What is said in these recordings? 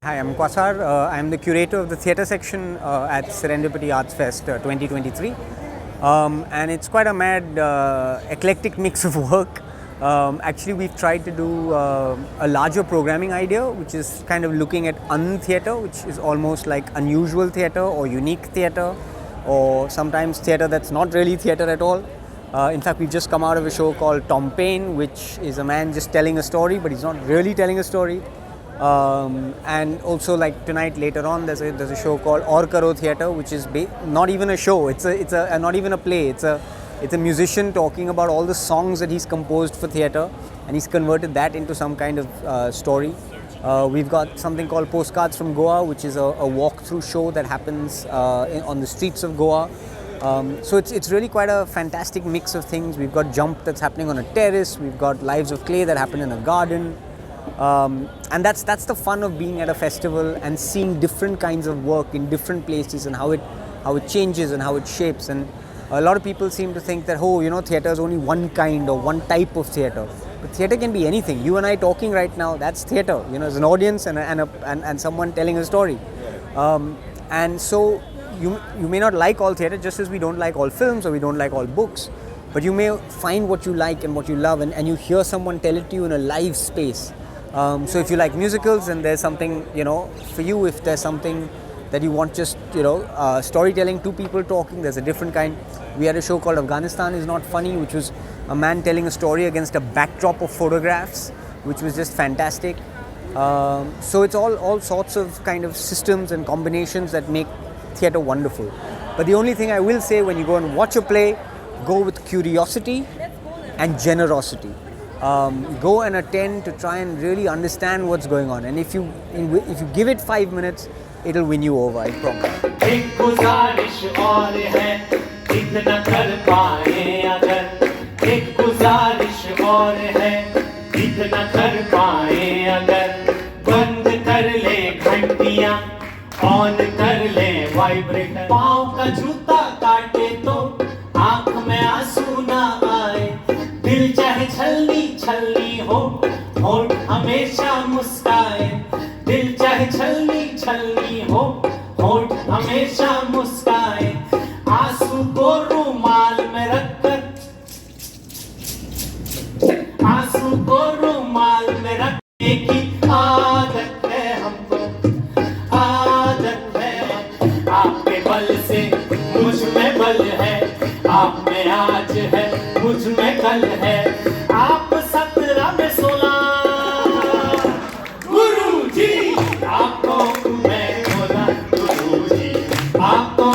Hi, I'm Quasar. I'm the curator of the theatre section at Serendipity Arts Fest 2023. And it's quite a mad, eclectic mix of work. Actually, we've tried to do a larger programming idea, which is kind of looking at un-theatre, which is almost like unusual theatre or unique theatre, or sometimes theatre that's not really theatre at all. In fact, we've just come out of a show called Tom Paine, which is a man just telling a story, but he's not really telling a story. And also, like tonight, later on, there's a show called Aur Karo Theatre, which is not even a show. It's a not even a play. It's a musician talking about all the songs that he's composed for theatre, and he's converted that into some kind of story. We've got something called Postcards from Goa, which is a walk-through show that happens on the streets of Goa. So it's really quite a fantastic mix of things. We've got Jump that's happening on a terrace. We've got Lives of Clay that happen in a garden. And that's the fun of being at a festival and seeing different kinds of work in different places and how it changes and how it shapes. And a lot of people seem to think that, theatre is only one kind or one type of theatre. But theatre can be anything. You and I talking right now, that's theatre. As an audience and someone telling a story. And so you may not like all theatre, just as we don't like all films or we don't like all books. But you may find what you like and what you love, and you hear someone tell it to you in a live space. So if you like musicals, and there's something, for you, if there's something that you want just, storytelling, two people talking, there's a different kind. We had a show called Afghanistan is Not Funny, which was a man telling a story against a backdrop of photographs, which was just fantastic. So it's all sorts of kind of systems and combinations that make theatre wonderful. But the only thing I will say, when you go and watch a play, go with curiosity and generosity. Go and attend to try and really understand what's going on. And if you give it 5 minutes, it'll win you over, I promise. एक गुजारिश और है इतना कर पाए अगर एक गुजारिश और है इतना कर पाए अगर बंद कर ले घंटियां ऑन कर ले वाइब्रेटर पाँव का जूता काटे तो आँख में आंसू ना आए दिल चाहे छलनी छलनी हो होठ हमेशा मुस्काए दिल चाहे छलनी छलनी हो होठ हमेशा मुस्काए आंसू को रुमाल में रखकर आंसू को रुमाल में रखने की आदत है हमको आदत है आपके बल से मुझ में बल है आप में आज है मुझ में कल है आप 17 में 16 गुरु जी आपको मैं बोला गुरु जी आपको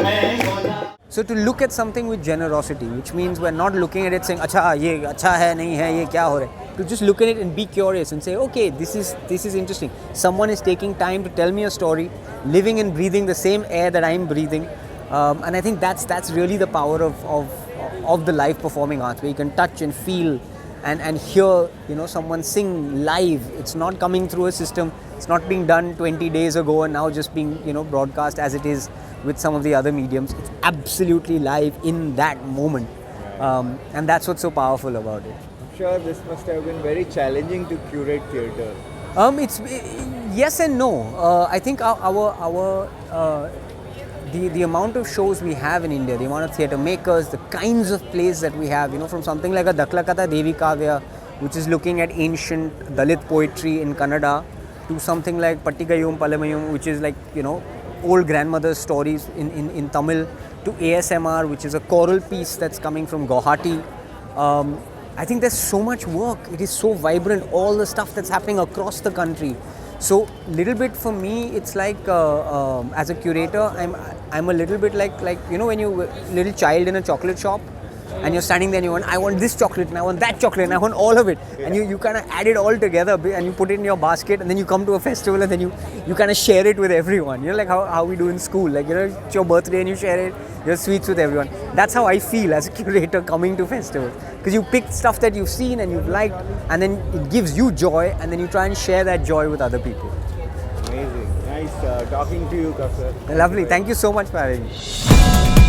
मैं बोला. So to look at something with generosity, which means we're not looking at it saying, अच्छा ये अच्छा है नहीं है ये क्या हो रहा है. To just look at it and be curious and say, okay, this is interesting. Someone is taking time to tell me a story, living and breathing the same air that I'm breathing. And I think that's really the power of the live performing arts, where you can touch and feel and hear, someone sing live. It's not coming through a system. It's not being done 20 days ago and now just being, broadcast as it is with some of the other mediums. It's absolutely live in that moment. And that's what's so powerful about it. I'm sure this must have been very challenging to curate theatre. It's yes and no. I think the amount of shows we have in India, the amount of theatre makers, the kinds of plays that we have, from something like a Daklakata Devi Kavya, which is looking at ancient Dalit poetry in Kannada, to something like Pattigayum Palamayum, which is like, old grandmother's stories in Tamil, to ASMR, which is a choral piece that's coming from Guwahati. I think there's so much work. It is so vibrant, all the stuff that's happening across the country. So little bit for me, it's like as a curator, I'm a little bit like when you little child in a chocolate shop, and you're standing there and I want this chocolate and I want that chocolate and I want all of it, and you kind of add it all together and you put it in your basket, and then you come to a festival and then you kind of share it with everyone. Like how we do in school, like it's your birthday and you share it, your sweets with everyone. That's how I feel as a curator coming to festivals, because you pick stuff that you've seen and you've liked, and then it gives you joy, and then you try and share that joy with other people. Amazing. Nice talking to you, Quasar. Lovely. Thank you so much for having me.